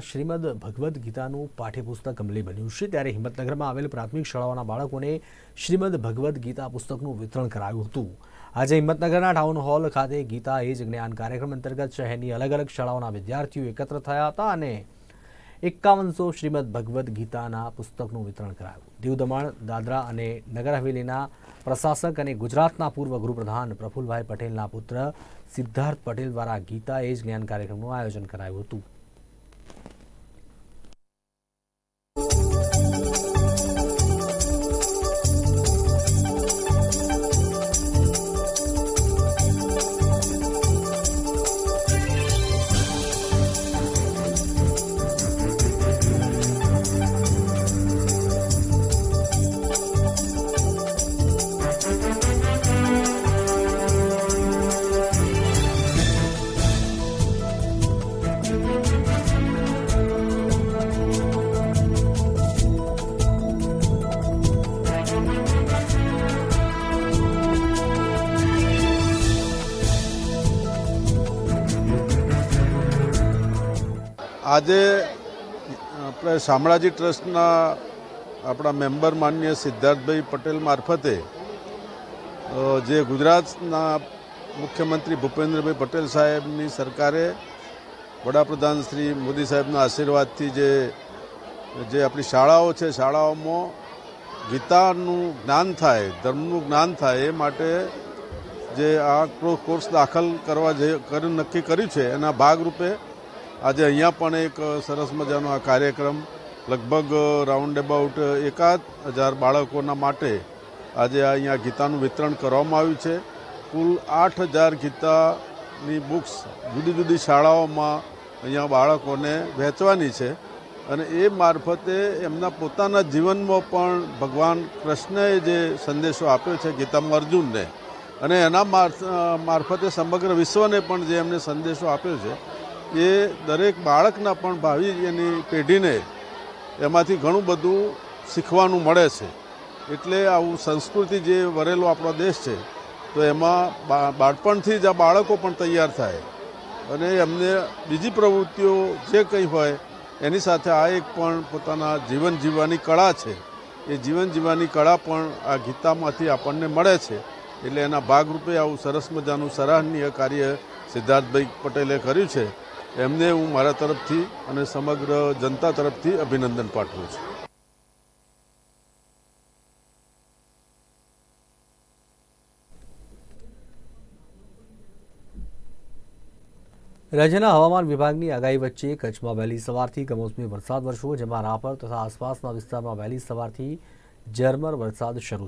શ્રીમદ ભગવદ્ ગીતાનું પાઠ્યપુસ્તક અમલી બન્યું છે, ત્યારે હિંમતનગરમાં આવેલ પ્રાથમિક શાળાઓના બાળકોને શ્રીમદ ભગવદ્ ગીતા પુસ્તકનું વિતરણ કરાયું હતું। આજે હિંમતનગરના ટાઉન હોલ ખાતે ગીતા એજ જ્ઞાન કાર્યક્રમ અંતર્ગત શહેરની અલગ અલગ શાળાઓના વિદ્યાર્થીઓ એકત્ર થયા હતા અને 5100 શ્રીમદ ભગવદ્ ગીતાના પુસ્તકનું વિતરણ કરાયું। દીવ, દમણ, દાદરા અને નગર હવેલીના પ્રશાસક અને ગુજરાતના પૂર્વ ગૃહપ્રધાન પ્રફુલભાઈ પટેલના પુત્ર સિદ્ધાર્થ પટેલ દ્વારા ગીતા એજ જ્ઞાન કાર્યક્રમનું આયોજન કરાયું હતું। આજે આપણે શામળાજી ટ્રસ્ટના આપણા મેમ્બર માનનીય સિદ્ધાર્થભાઈ પટેલ મારફતે જે ગુજરાતના મુખ્યમંત્રી ભૂપેન્દ્રભાઈ પટેલ સાહેબની સરકારે વડાપ્રધાન શ્રી મોદી સાહેબના આશીર્વાદથી જે આપણી શાળાઓ છે, શાળાઓમાં ગીતાનું જ્ઞાન થાય, ધર્મનું જ્ઞાન થાય એ માટે જે આ કોર્સ દાખલ કરવા નક્કી કર્યું છે, એના ભાગરૂપે આજે અહીંયા પણ એક સરસ મજાનો આ કાર્યક્રમ લગભગ રાઉન્ડ અબાઉટ 1000 બાળકોના માટે આજે અહીંયા ગીતાનું વિતરણ કરવામાં આવ્યું છે। કુલ 8000 ગીતાની બુક્સ જુદી જુદી શાળાઓમાં અહીંયા બાળકોને વહેંચવાની છે અને એ મારફતે એમના પોતાના જીવનમાં પણ ભગવાન કૃષ્ણએ જે સંદેશો આપ્યો છે ગીતામાં અર્જુનને, અને એના મારફતે સમગ્ર વિશ્વને પણ જે એમને સંદેશો આપ્યો છે એ દરેક બાળકના પણ ભાવિ એની પેઢીને એમાંથી ઘણું બધું શીખવાનું મળે છે। એટલે આવું સંસ્કૃતિ જે વરેલો આપણો દેશ છે તો એમાં બાળપણથી જ આ બાળકો પણ તૈયાર થાય અને એમને બીજી પ્રવૃત્તિઓ જે કંઈ હોય એની સાથે આ એક પણ પોતાના જીવન જીવવાની કળા છે, એ જીવન જીવવાની કળા પણ આ ગીતામાંથી આપણને મળે છે। એટલે એના ભાગરૂપે આવું સરસ મજાનું સરાહનીય કાર્ય સિદ્ધાર્થભાઈ પટેલે કર્યું છે। એમને હું મારા તરફથી અને સમગ્ર જનતા તરફથી અભિનંદન પાઠવું છું। રાજ્યના હવામાન વિભાગની આગાહી વચ્ચે કચ્છમાં વહેલી સવારથી કમોસમી વરસાદ વરસ્યો, જેમાં રાપર તથા આસપાસના વિસ્તારમાં વહેલી સવારથી ઝરમર વરસાદ શરૂ થયો।